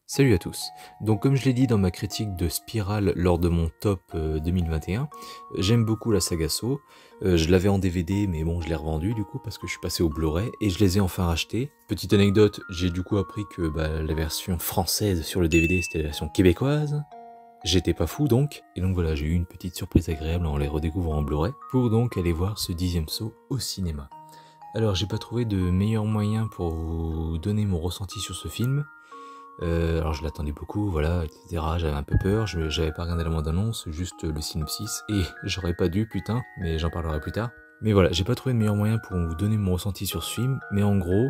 Salut à tous. Donc comme je l'ai dit dans ma critique de Spiral lors de mon top 2021, j'aime beaucoup la saga Saw. Je l'avais en DVD mais bon je l'ai revendu du coup parce que je suis passé au Blu-ray et je les ai enfin rachetés. Petite anecdote, j'ai du coup appris que la version française sur le DVD c'était la version québécoise. J'étais pas fou donc, et donc voilà j'ai eu une petite surprise agréable en les redécouvrant en Blu-ray pour donc aller voir ce 10e Saw au cinéma. Alors j'ai pas trouvé de meilleur moyen pour vous donner mon ressenti sur ce film. Alors je l'attendais beaucoup, voilà, etc. J'avais un peu peur, j'avais pas regardé la bande-annonce, juste le synopsis, et j'aurais pas dû, putain, mais j'en parlerai plus tard. Mais voilà, j'ai pas trouvé de meilleur moyen pour vous donner mon ressenti sur ce film, mais en gros,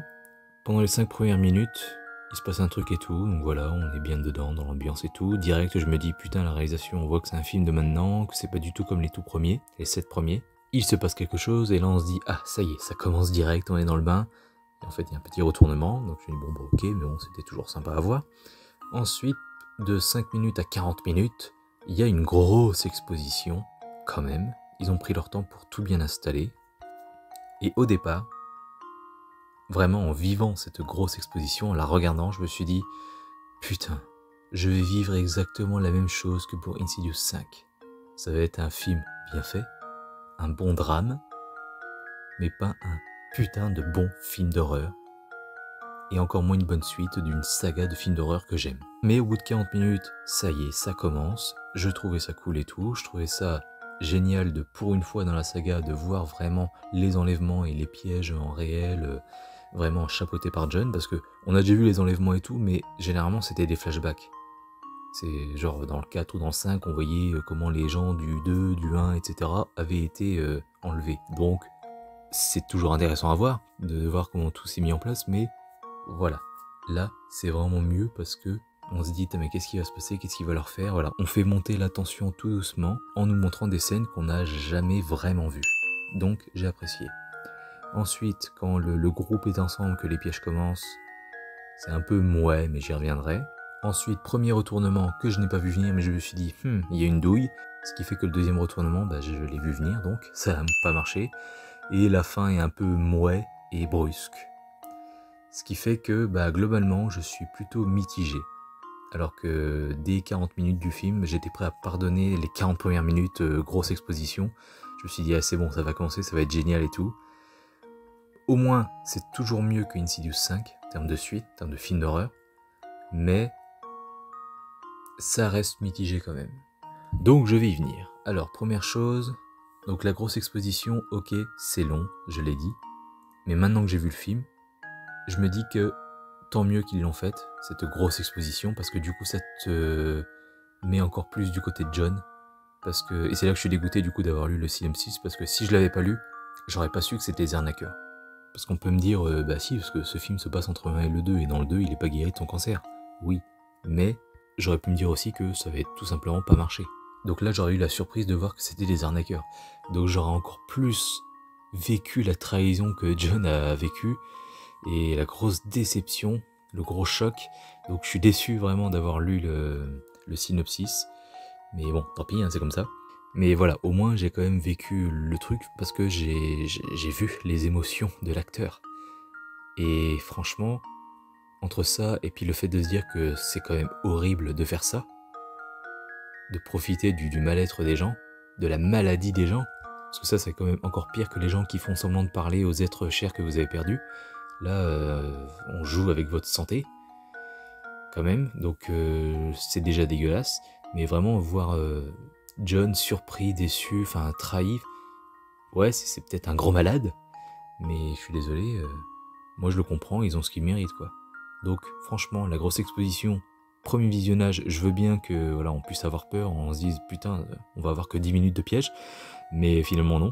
pendant les 5 premières minutes, il se passe un truc et tout, donc voilà, on est bien dedans, dans l'ambiance et tout. Direct, je me dis, putain, la réalisation, on voit que c'est un film de maintenant, que c'est pas du tout comme les tout premiers, les 7 premiers. Il se passe quelque chose, et là on se dit, ah, ça y est, ça commence direct, on est dans le bain. Et en fait, il y a un petit retournement, donc je me dis bon, ok, mais bon, c'était toujours sympa à voir. Ensuite, de 5 minutes à 40 minutes, il y a une grosse exposition, quand même. Ils ont pris leur temps pour tout bien installer. Et au départ, vraiment en vivant cette grosse exposition, en la regardant, je me suis dit, putain, je vais vivre exactement la même chose que pour Insidious 5. Ça va être un film bien fait, un bon drame, mais pas un putain de bon film d'horreur. Et encore moins une bonne suite d'une saga de films d'horreur que j'aime. Mais au bout de 40 minutes, ça y est, ça commence. Je trouvais ça cool et tout. Je trouvais ça génial de, pour une fois dans la saga, de voir vraiment les enlèvements et les pièges en réel, vraiment chapeautés par John, parce que on a déjà vu les enlèvements et tout, mais généralement c'était des flashbacks. C'est genre dans le 4 ou dans le 5, on voyait comment les gens du 2, du 1, etc. avaient été enlevés. Donc c'est toujours intéressant à voir, de voir comment tout s'est mis en place, mais voilà, là c'est vraiment mieux parce que on se dit mais qu'est-ce qui va se passer, qu'est-ce qu'il va leur faire, voilà. On fait monter la tension tout doucement en nous montrant des scènes qu'on n'a jamais vraiment vues. Donc j'ai apprécié. Ensuite, quand le groupe est ensemble, que les pièges commencent, c'est un peu mouais, mais j'y reviendrai. Ensuite, premier retournement que je n'ai pas vu venir, mais je me suis dit, il y a une douille. Ce qui fait que le deuxième retournement, je l'ai vu venir, donc ça n'a pas marché. Et la fin est un peu mouais et brusque. Ce qui fait que globalement je suis plutôt mitigé. Alors que dès 40 minutes du film, j'étais prêt à pardonner les 40 premières minutes, grosse exposition. Je me suis dit, ah c'est bon, ça va commencer, ça va être génial et tout. Au moins, c'est toujours mieux que Insidious 5, en termes de suite, en termes de film d'horreur. Mais ça reste mitigé quand même. Donc je vais y venir. Alors, première chose, donc la grosse exposition, ok, c'est long, je l'ai dit. Mais maintenant que j'ai vu le film, je me dis que tant mieux qu'ils l'ont faite, cette grosse exposition, parce que du coup ça te met encore plus du côté de John. Et c'est là que je suis dégoûté du coup d'avoir lu le synopsis, parce que si je l'avais pas lu, j'aurais pas su que c'était des arnaqueurs. Parce qu'on peut me dire, si, parce que ce film se passe entre le 1 et le 2, et dans le 2 il est pas guéri de son cancer. Oui, mais j'aurais pu me dire aussi que ça avait tout simplement pas marché. Donc là j'aurais eu la surprise de voir que c'était des arnaqueurs. Donc j'aurais encore plus vécu la trahison que John a vécue, et la grosse déception, le gros choc. Donc je suis déçu vraiment d'avoir lu le synopsis. Mais bon, tant pis, c'est comme ça. Mais voilà, au moins j'ai quand même vécu le truc parce que j'ai vu les émotions de l'acteur. Et franchement, entre ça et puis le fait de se dire que c'est quand même horrible de faire ça, de profiter du mal-être des gens, de la maladie des gens, parce que ça c'est quand même encore pire que les gens qui font semblant de parler aux êtres chers que vous avez perdus. Là, on joue avec votre santé, quand même, donc c'est déjà dégueulasse. Mais vraiment, voir John surpris, déçu, enfin trahi, ouais, c'est peut-être un gros malade, mais je suis désolé, moi je le comprends, ils ont ce qu'ils méritent, quoi. Donc franchement, la grosse exposition, premier visionnage, je veux bien que voilà, on puisse avoir peur, on se dise putain, on va avoir que 10 minutes de piège, mais finalement non.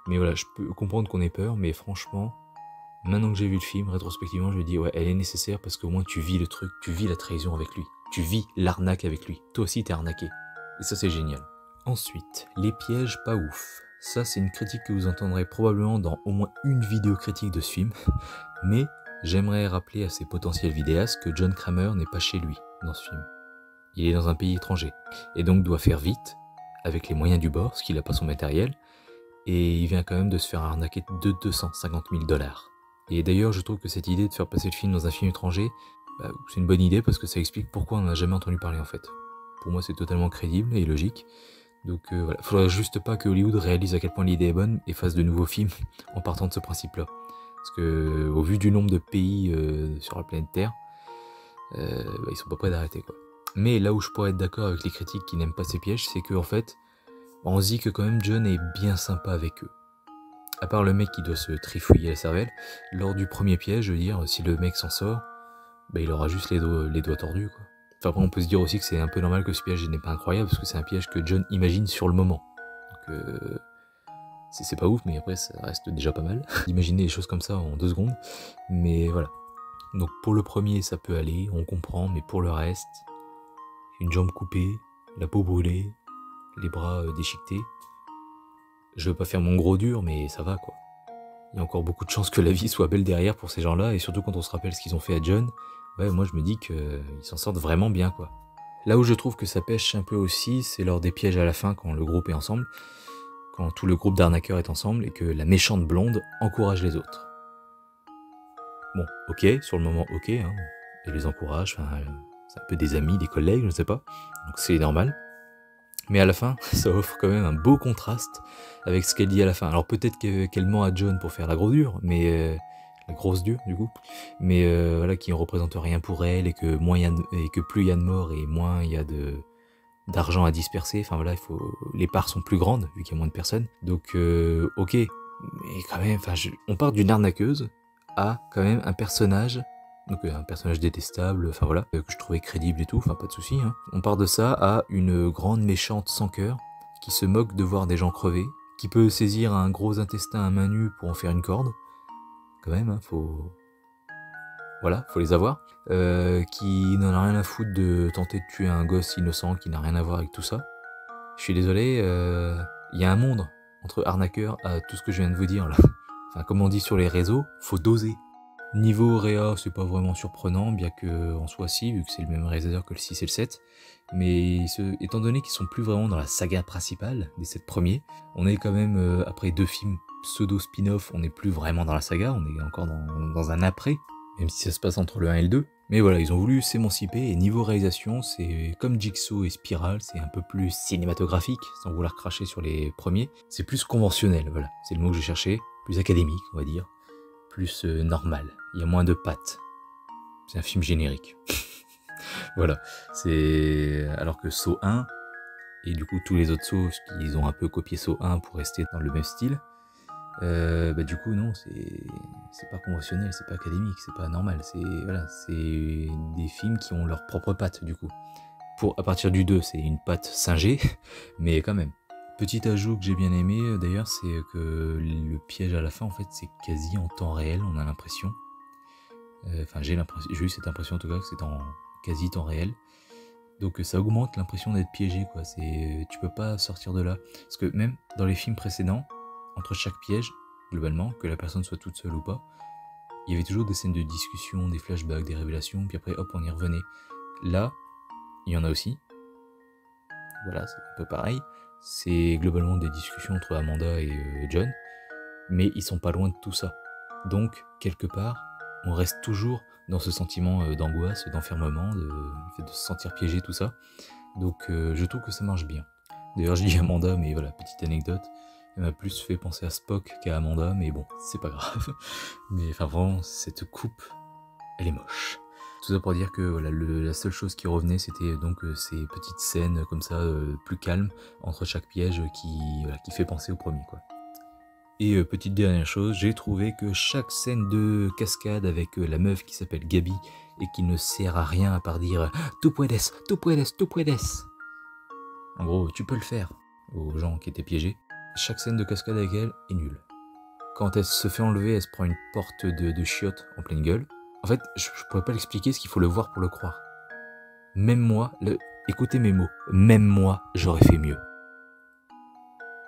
Mais voilà, je peux comprendre qu'on ait peur, mais franchement, maintenant que j'ai vu le film, rétrospectivement, je me dis ouais, elle est nécessaire parce qu'au moins tu vis le truc, tu vis la trahison avec lui, tu vis l'arnaque avec lui. Toi aussi t'es arnaqué. Et ça c'est génial. Ensuite, les pièges pas ouf. Ça c'est une critique que vous entendrez probablement dans au moins une vidéo critique de ce film. Mais j'aimerais rappeler à ces potentiels vidéastes que John Kramer n'est pas chez lui dans ce film. Il est dans un pays étranger et donc doit faire vite avec les moyens du bord, parce qu'il n'a pas son matériel. Et il vient quand même de se faire arnaquer de 250 000 $. Et d'ailleurs, je trouve que cette idée de faire passer le film dans un film étranger, bah, c'est une bonne idée parce que ça explique pourquoi on n'a jamais entendu parler en fait. Pour moi c'est totalement crédible et logique. Donc voilà, faudrait juste pas que Hollywood réalise à quel point l'idée est bonne et fasse de nouveaux films en partant de ce principe-là. Parce que au vu du nombre de pays sur la planète Terre, bah, ils sont pas prêts d'arrêter quoi. Mais là où je pourrais être d'accord avec les critiques qui n'aiment pas ces pièges, c'est qu'en fait, on se dit que quand même John est bien sympa avec eux. À part le mec qui doit se trifouiller la cervelle, lors du premier piège, je veux dire, si le mec s'en sort, bah, il aura juste les doigts tordus quoi. Enfin après on peut se dire aussi que c'est un peu normal que ce piège n'est pas incroyable parce que c'est un piège que John imagine sur le moment. Donc c'est pas ouf mais après ça reste déjà pas mal d'imaginer des choses comme ça en 2 secondes. Mais voilà. Donc pour le premier ça peut aller, on comprend, mais pour le reste, une jambe coupée, la peau brûlée, les bras déchiquetés. Je veux pas faire mon gros dur mais ça va quoi. Il y a encore beaucoup de chances que la vie soit belle derrière pour ces gens-là, et surtout quand on se rappelle ce qu'ils ont fait à John, ouais, moi je me dis qu'ils s'en sortent vraiment bien, quoi. Là où je trouve que ça pêche un peu aussi, c'est lors des pièges à la fin, quand le groupe est ensemble, quand tout le groupe d'arnaqueurs est ensemble, et que la méchante blonde encourage les autres. Bon, ok, sur le moment, ok, hein, elle les encourage, enfin, c'est un peu des amis, des collègues, je ne sais pas, donc c'est normal. Mais à la fin, ça offre quand même un beau contraste avec ce qu'elle dit à la fin. Alors peut-être qu'elle ment à John pour faire la grosse dure, mais la grosse dure du coup, mais voilà, qui ne représente rien pour elle et que plus il y a de morts et moins il y a d'argent à disperser. Enfin voilà, les parts sont plus grandes vu qu'il y a moins de personnes. Donc ok, mais quand même, on part d'une arnaqueuse à quand même un personnage. Donc un personnage détestable, enfin voilà, que je trouvais crédible et tout, enfin pas de soucis. Hein. On part de ça à une grande méchante sans cœur, qui se moque de voir des gens crever, qui peut saisir un gros intestin à main nue pour en faire une corde. Quand même, hein, voilà, faut les avoir. Qui n'en a rien à foutre de tenter de tuer un gosse innocent qui n'a rien à voir avec tout ça. Je suis désolé, y a un monde entre arnaqueurs à tout ce que je viens de vous dire là. Enfin, comme on dit sur les réseaux, faut doser. Niveau réa, c'est pas vraiment surprenant, bien que en soit si, vu que c'est le même réalisateur que le 6 et le 7. Mais étant donné qu'ils sont plus vraiment dans la saga principale des 7 premiers, on est quand même, après 2 films pseudo spin-off, on n'est plus vraiment dans la saga, on est encore dans un après, même si ça se passe entre le 1 et le 2. Mais voilà, ils ont voulu s'émanciper, et niveau réalisation, c'est comme Jigsaw et Spiral, c'est un peu plus cinématographique, sans vouloir cracher sur les premiers. C'est plus conventionnel, voilà, c'est le mot que j'ai cherché, plus académique, on va dire. Plus normal, il y a moins de pattes. C'est un film générique. Voilà, c'est alors que Saw 1 et du coup tous les autres Saw, ils ont un peu copié Saw 1 pour rester dans le même style. Bah du coup non, c'est pas conventionnel, c'est pas académique, c'est pas normal. C'est voilà, c'est des films qui ont leur propre patte du coup. À partir du 2, c'est une patte singée, mais quand même. Petit ajout que j'ai bien aimé d'ailleurs, c'est que le piège à la fin, en fait, c'est quasi en temps réel, on a l'impression. Enfin, j'ai eu cette impression en tout cas que c'est en quasi temps réel. Donc ça augmente l'impression d'être piégé, quoi. Tu peux pas sortir de là. Parce que même dans les films précédents, entre chaque piège, globalement, que la personne soit toute seule ou pas, il y avait toujours des scènes de discussion, des flashbacks, des révélations, puis après, hop, on y revenait. Là, il y en a aussi. Voilà, c'est un peu pareil. C'est globalement des discussions entre Amanda et John, mais ils sont pas loin de tout ça. Donc, quelque part, on reste toujours dans ce sentiment d'angoisse, d'enfermement, de se sentir piégé, tout ça. Donc, je trouve que ça marche bien. D'ailleurs, je dis Amanda, mais voilà, petite anecdote, elle m'a plus fait penser à Spock qu'à Amanda, mais bon, c'est pas grave. Mais enfin, vraiment, cette coupe, elle est moche. Tout ça pour dire que voilà, la seule chose qui revenait, c'était donc ces petites scènes comme ça, plus calmes, entre chaque piège qui fait penser au premier, quoi. Et petite dernière chose, j'ai trouvé que chaque scène de cascade avec la meuf qui s'appelle Gabi et qui ne sert à rien à part dire « Tu puedes, tu puedes, tu puedes ». En gros, tu peux le faire aux gens qui étaient piégés. Chaque scène de cascade avec elle est nulle. Quand elle se fait enlever, elle se prend une porte de chiottes en pleine gueule. En fait, je pourrais pas l'expliquer, parce qu'il faut le voir pour le croire. Même moi, écoutez mes mots, même moi, j'aurais fait mieux.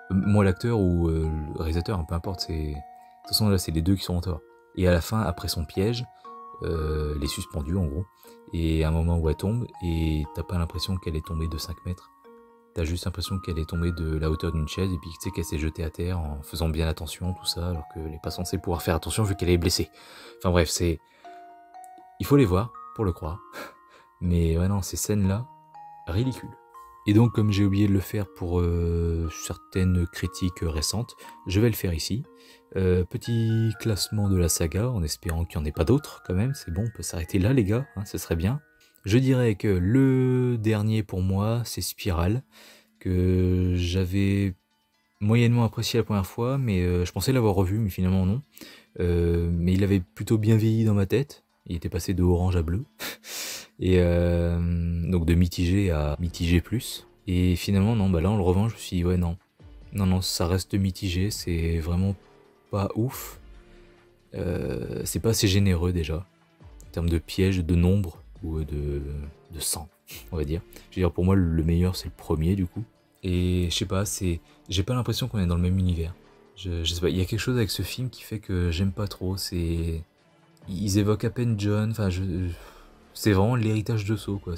Moi, l'acteur ou le réalisateur, hein, peu importe, de toute façon là, c'est les deux qui sont en tort. Et à la fin, après son piège, elle est suspendue en gros, et à un moment où elle tombe, et t'as pas l'impression qu'elle est tombée de 5 mètres. T'as juste l'impression qu'elle est tombée de la hauteur d'une chaise, et puis tu sais qu'elle s'est jetée à terre en faisant bien attention, tout ça, alors qu'elle est pas censée pouvoir faire attention vu qu'elle est blessée. Enfin bref, il faut les voir, pour le croire. Mais ouais, non, ces scènes-là, ridicules. Et donc, comme j'ai oublié de le faire pour certaines critiques récentes, je vais le faire ici. Petit classement de la saga, en espérant qu'il n'y en ait pas d'autres quand même. C'est bon, on peut s'arrêter là les gars, hein, ce serait bien. Je dirais que le dernier pour moi, c'est Spiral, que j'avais moyennement apprécié la première fois, mais je pensais l'avoir revu, mais finalement non. Mais il avait plutôt bien vieilli dans ma tête. Il était passé de orange à bleu. Et donc de mitigé à mitigé plus. Et finalement, non, bah là, en le revanche, je me suis dit, ouais, non. Non, ça reste mitigé, c'est vraiment pas ouf. C'est pas assez généreux déjà. En termes de pièges, de nombre, ou de sang, on va dire. Je veux dire, pour moi, le meilleur, c'est le premier, du coup. Et je sais pas, j'ai pas l'impression qu'on est dans le même univers. Je sais pas, il y a quelque chose avec ce film qui fait que j'aime pas trop. Ils évoquent à peine John, enfin, c'est vraiment l'héritage de Saw, quoi.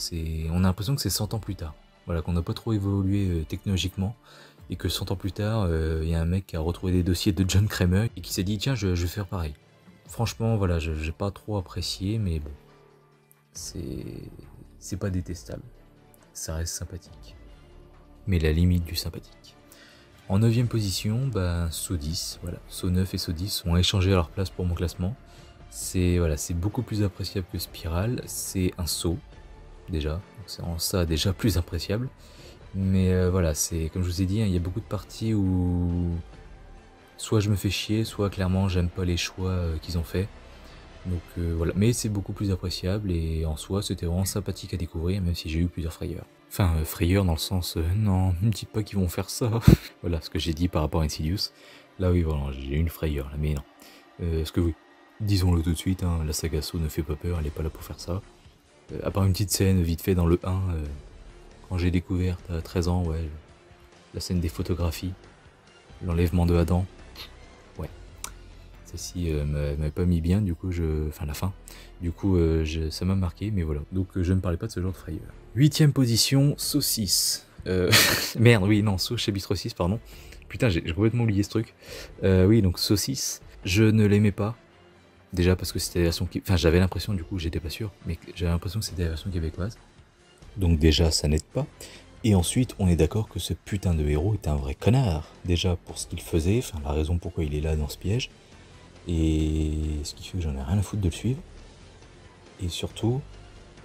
On a l'impression que c'est 100 ans plus tard. Voilà, qu'on n'a pas trop évolué technologiquement. Et que 100 ans plus tard, il y a un mec qui a retrouvé des dossiers de John Kramer et qui s'est dit, tiens, je vais faire pareil. Franchement, voilà, j'ai pas trop apprécié, mais bon. C'est pas détestable. Ça reste sympathique. Mais la limite du sympathique. En 9ème position, Saw 10, voilà. Saw 9 et Saw 10 ont échangé leur place pour mon classement. C'est beaucoup plus appréciable que Spiral, c'est un Saw, déjà, c'est en ça déjà plus appréciable. Mais voilà, c'est comme je vous ai dit, hein, il y a beaucoup de parties où soit je me fais chier, soit clairement j'aime pas les choix qu'ils ont fait. Donc voilà, mais c'est beaucoup plus appréciable et en soi c'était vraiment sympathique à découvrir, même si j'ai eu plusieurs frayeurs. Enfin, frayeurs dans le sens, non, ne me dis pas qu'ils vont faire ça. Voilà ce que j'ai dit par rapport à Insidious. Là oui, voilà, j'ai eu une frayeur, là, mais non. Est-ce que oui, disons-le tout de suite, hein, la saga Saw ne fait pas peur, elle est pas là pour faire ça. À part une petite scène vite fait dans le 1, quand j'ai découvert à 13 ans, ouais, la scène des photographies, l'enlèvement de Adam. Ouais, celle-ci m'avait pas mis bien, du coup, enfin la fin. Du coup, ça m'a marqué, mais voilà. Donc je ne parlais pas de ce genre de frayeur. 8ème position, Saw 6. Merde, oui, non, Saw chapitre 6, pardon. Putain, j'ai complètement oublié ce truc. Oui, donc Saw 6, je ne l'aimais pas. Déjà parce que c'était la version qui... Enfin, j'avais l'impression, du coup, j'étais pas sûr, mais j'avais l'impression que c'était la version québécoise. Donc déjà, ça n'aide pas. Et ensuite, on est d'accord que ce putain de héros est un vrai connard. Déjà pour ce qu'il faisait, enfin la raison pourquoi il est là dans ce piège. Et ce qui fait que j'en ai rien à foutre de le suivre. Et surtout,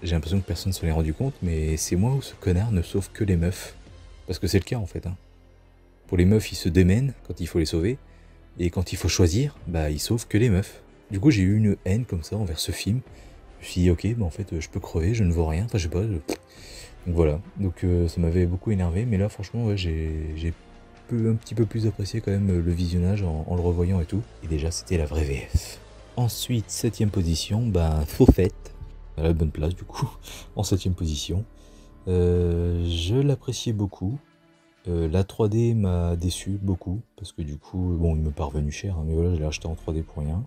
j'ai l'impression que personne ne se l'est rendu compte, mais c'est moi où ce connard ne sauve que les meufs. Parce que c'est le cas en fait. Hein. Pour les meufs, il se démène quand il faut les sauver. Et quand il faut choisir, il sauve que les meufs. Du coup, j'ai eu une haine comme ça envers ce film. Je me suis dit, ok, en fait, je peux crever, je ne vaux rien. Enfin, je sais pas. Donc voilà. Donc ça m'avait beaucoup énervé. Mais là, franchement, ouais, j'ai un petit peu plus apprécié quand même le visionnage en le revoyant et tout. Et déjà, c'était la vraie VF. Ensuite, 7ème position, Faux Fait. À la bonne place, du coup. En 7ème position. Je l'appréciais beaucoup. La 3D m'a déçu beaucoup. Parce que du coup, bon, il me pas revenu cher. Hein, mais voilà, je l'ai acheté en 3D pour rien.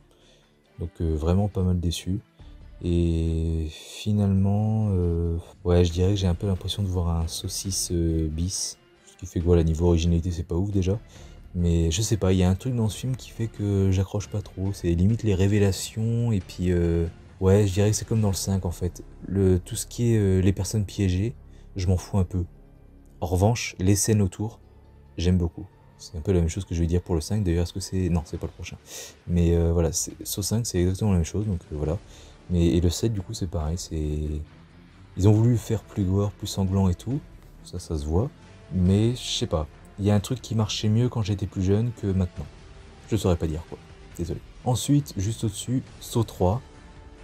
Donc vraiment pas mal déçu. Et finalement, ouais, je dirais que j'ai un peu l'impression de voir un saucisse bis. Ce qui fait que voilà, niveau originalité, c'est pas ouf déjà. Mais je sais pas, il y a un truc dans ce film qui fait que j'accroche pas trop. C'est limite les révélations et puis ouais, je dirais que c'est comme dans le 5 en fait. Tout ce qui est les personnes piégées, je m'en fous un peu. En revanche, les scènes autour, j'aime beaucoup. C'est un peu la même chose que je vais dire pour le 5. D'ailleurs, est-ce que c'est... Non, c'est pas le prochain. Mais voilà, Saw 5, c'est exactement la même chose. Donc voilà. Et le 7, du coup, c'est pareil. Ils ont voulu faire plus gore, plus sanglant et tout. Ça se voit. Mais je sais pas. Il y a un truc qui marchait mieux quand j'étais plus jeune que maintenant. Je saurais pas dire quoi. Désolé. Ensuite, juste au-dessus, Saw 3.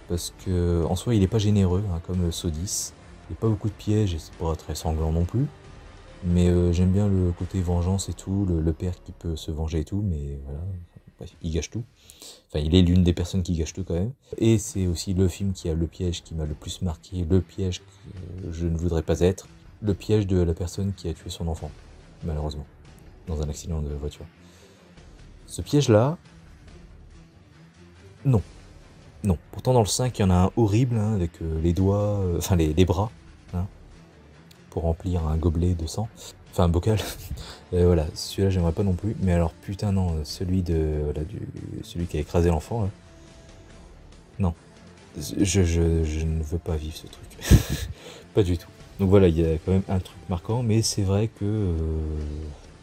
Parce que en soi, il est pas généreux, hein, comme Saw 10. Il n'y a pas beaucoup de pièges et c'est pas très sanglant non plus. Mais j'aime bien le côté vengeance et tout, le père qui peut se venger et tout, mais voilà, bref, il gâche tout. Enfin, il est l'une des personnes qui gâche tout quand même. Et c'est aussi le film qui a le piège qui m'a le plus marqué, le piège que je ne voudrais pas être, le piège de la personne qui a tué son enfant, malheureusement, dans un accident de voiture. Ce piège-là, non. Non. Pourtant dans le 5, il y en a un horrible, hein, avec les doigts, enfin les bras, hein, pour remplir un gobelet de sang. Enfin un bocal. Voilà, celui-là j'aimerais pas non plus. Mais alors putain non, celui qui a écrasé l'enfant là. Non. Je ne veux pas vivre ce truc. Pas du tout. Donc voilà, il y a quand même un truc marquant, mais c'est vrai que,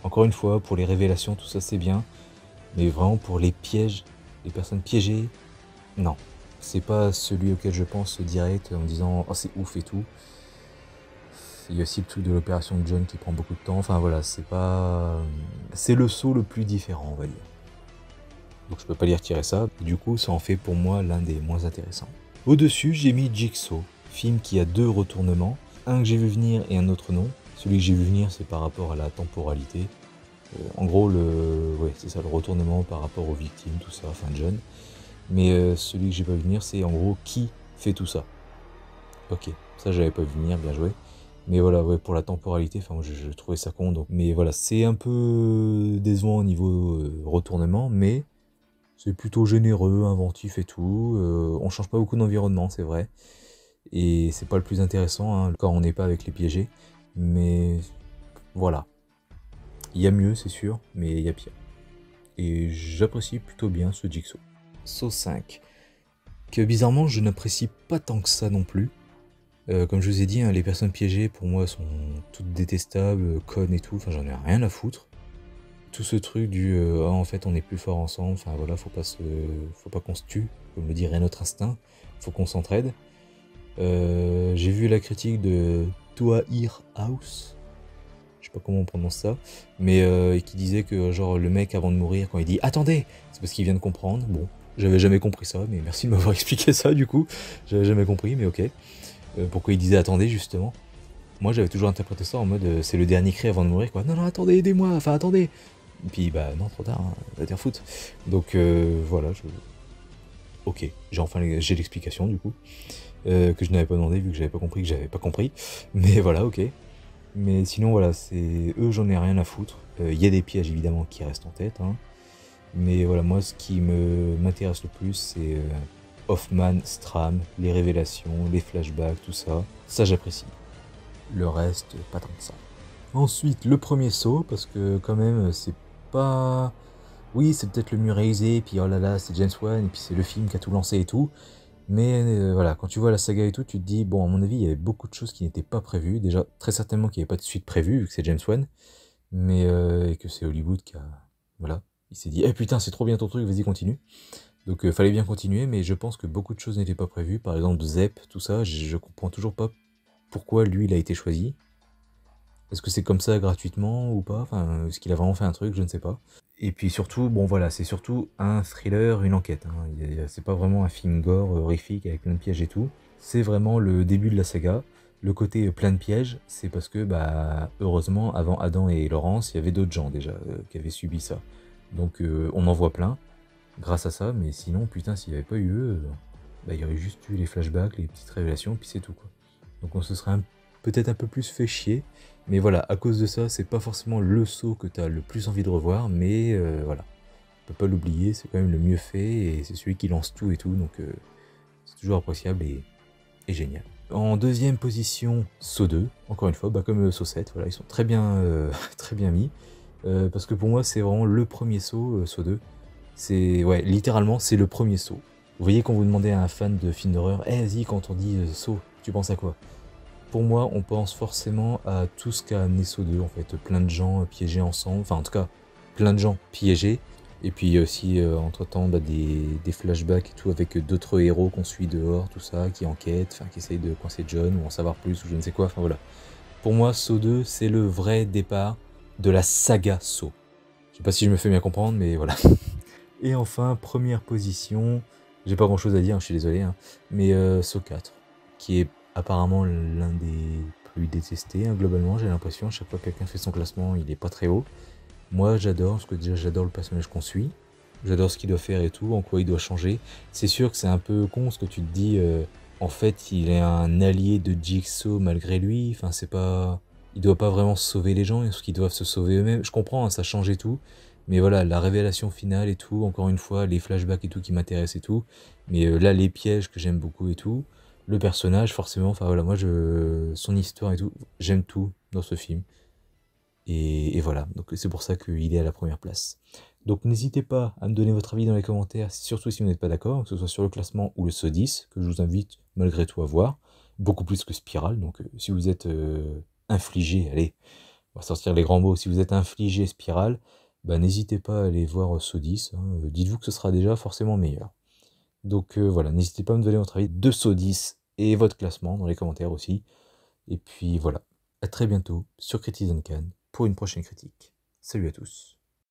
encore une fois, pour les révélations, tout ça c'est bien, mais vraiment pour les pièges, les personnes piégées, non. C'est pas celui auquel je pense direct en me disant oh c'est ouf et tout. Il y a aussi le truc de l'opération de John qui prend beaucoup de temps. Enfin voilà, c'est pas. C'est le saut le plus différent, on va dire. Donc je peux pas lui retirer ça. Du coup, ça en fait pour moi l'un des moins intéressants. Au-dessus, j'ai mis Jigsaw, film qui a 2 retournements. Un que j'ai vu venir et un autre non. Celui que j'ai vu venir, c'est par rapport à la temporalité. En gros, ouais, c'est ça, le retournement par rapport aux victimes, tout ça, enfin John. Mais celui que j'ai pas vu venir, c'est en gros qui fait tout ça. Ok, ça j'avais pas vu venir, bien joué. Mais voilà, ouais, pour la temporalité, enfin moi je trouvais ça con. Donc, mais voilà, c'est un peu décevant au niveau retournement, mais c'est plutôt généreux, inventif et tout. On change pas beaucoup d'environnement, c'est vrai. Et c'est pas le plus intéressant hein, quand on n'est pas avec les piégés. Mais voilà. Il y a mieux, c'est sûr, mais il y a pire. Et j'apprécie plutôt bien ce Jigsaw. Saw 5. Que bizarrement, je n'apprécie pas tant que ça non plus. Comme je vous ai dit, hein, les personnes piégées pour moi sont toutes détestables, connes et tout. Enfin, j'en ai rien à foutre. Tout ce truc du ah, en fait on est plus fort ensemble. Enfin voilà, faut pas qu'on se tue, comme le dirait notre instinct. Faut qu'on s'entraide. J'ai vu la critique de Toahir House, je sais pas comment on prononce ça, mais qui disait que genre le mec avant de mourir, quand il dit attendez, c'est parce qu'il vient de comprendre. Bon, j'avais jamais compris ça, mais merci de m'avoir expliqué ça du coup. J'avais jamais compris, mais ok. Pourquoi il disait attendez justement. Moi j'avais toujours interprété ça en mode c'est le dernier cri avant de mourir quoi. Non non attendez, aidez-moi, enfin attendez. Et puis bah non trop tard, hein, va dire foot. Donc voilà, ok, j'ai l'explication du coup. Que je n'avais pas demandé vu que j'avais pas compris que j'avais pas compris. Mais voilà, ok. Mais sinon, voilà, c'est eux, j'en ai rien à foutre. Il y a des pièges évidemment qui restent en tête. Hein. Mais voilà, moi, ce qui m'intéresse le plus, c'est Hoffman, Stram, les révélations, les flashbacks, tout ça. Ça, j'apprécie. Le reste, pas tant que ça. Ensuite, le premier saut, parce que quand même, c'est pas. Oui, c'est peut-être le mieux réalisé, et puis oh là là, c'est James Wan, et puis c'est le film qui a tout lancé et tout. Mais voilà, quand tu vois la saga et tout, tu te dis, bon, à mon avis, il y avait beaucoup de choses qui n'étaient pas prévues. Déjà, très certainement qu'il n'y avait pas de suite prévue, vu que c'est James Wan, mais et que c'est Hollywood qui a. Voilà. Il s'est dit, eh putain, c'est trop bien ton truc, vas-y, continue. Donc, fallait bien continuer, mais je pense que beaucoup de choses n'étaient pas prévues. Par exemple, Zep, tout ça, je comprends toujours pas pourquoi lui, il a été choisi. Est-ce que c'est comme ça gratuitement ou pas? Enfin, est-ce qu'il a vraiment fait un truc? Je ne sais pas. Et puis surtout, bon voilà, c'est surtout un thriller, une enquête. Hein. C'est pas vraiment un film gore horrifique avec plein de pièges et tout. C'est vraiment le début de la saga. Le côté plein de pièges, c'est parce que, bah, heureusement, avant Adam et Laurence, il y avait d'autres gens déjà qui avaient subi ça. Donc on en voit plein grâce à ça, mais sinon, putain, s'il n'y avait pas eu eux, bah, il y aurait juste eu les flashbacks, les petites révélations, puis c'est tout quoi. Donc on se serait peut-être un peu plus fait chier. Mais voilà, à cause de ça, c'est pas forcément le saut que tu as le plus envie de revoir, mais voilà. On peut pas l'oublier, c'est quand même le mieux fait, et c'est celui qui lance tout et tout, donc c'est toujours appréciable et génial. En deuxième position, Saut 2, encore une fois, bah, comme Saut 7, voilà, ils sont très bien, très bien mis, parce que pour moi, c'est vraiment le premier saut, Saut 2. C'est, ouais, littéralement, c'est le premier saut. Vous voyez, quand vous demandez à un fan de films d'horreur, eh, vas-y, quand on dit saut, tu penses à quoi? Pour moi, on pense forcément à tout ce qu'a amené Saut 2, en fait. Plein de gens piégés ensemble, enfin en tout cas, plein de gens piégés. Et puis aussi, entre-temps, bah, des flashbacks et tout avec d'autres héros qu'on suit dehors, tout ça, qui enquêtent, enfin qui essayent de coincer John ou en savoir plus ou je ne sais quoi, enfin voilà. Pour moi, Saut 2, c'est le vrai départ de la saga Saut. Je sais pas si je me fais bien comprendre, mais voilà. Et enfin, première position, j'ai pas grand chose à dire, je suis désolé, hein, mais Saut 4, qui est apparemment l'un des plus détestés, hein, globalement, j'ai l'impression. À chaque fois que quelqu'un fait son classement, il est pas très haut. Moi, j'adore, parce que déjà, j'adore le personnage qu'on suit. J'adore ce qu'il doit faire et tout, en quoi il doit changer. C'est sûr que c'est un peu con ce que tu te dis. En fait, il est un allié de Jigsaw malgré lui. Enfin, c'est pas. Il doit pas vraiment sauver les gens, parce qu'ils doivent se sauver eux-mêmes. Je comprends, hein, ça change et tout. Mais voilà, la révélation finale et tout, encore une fois, les flashbacks et tout qui m'intéressent et tout. Mais là, les pièges que j'aime beaucoup et tout. Le personnage, forcément, enfin voilà, moi, son histoire et tout, j'aime tout dans ce film. Et voilà, donc c'est pour ça qu'il est à la première place. Donc n'hésitez pas à me donner votre avis dans les commentaires, surtout si vous n'êtes pas d'accord, que ce soit sur le classement ou le SO10, que je vous invite malgré tout à voir, beaucoup plus que Spiral, donc si vous êtes infligé, allez, on va sortir les grands mots, si vous êtes infligé Spiral, bah, n'hésitez pas à aller voir SO10, hein, dites-vous que ce sera déjà forcément meilleur. Donc voilà, n'hésitez pas à me donner votre avis de SO10 et votre classement dans les commentaires aussi. Et puis voilà, à très bientôt sur Critizen Can pour une prochaine critique. Salut à tous.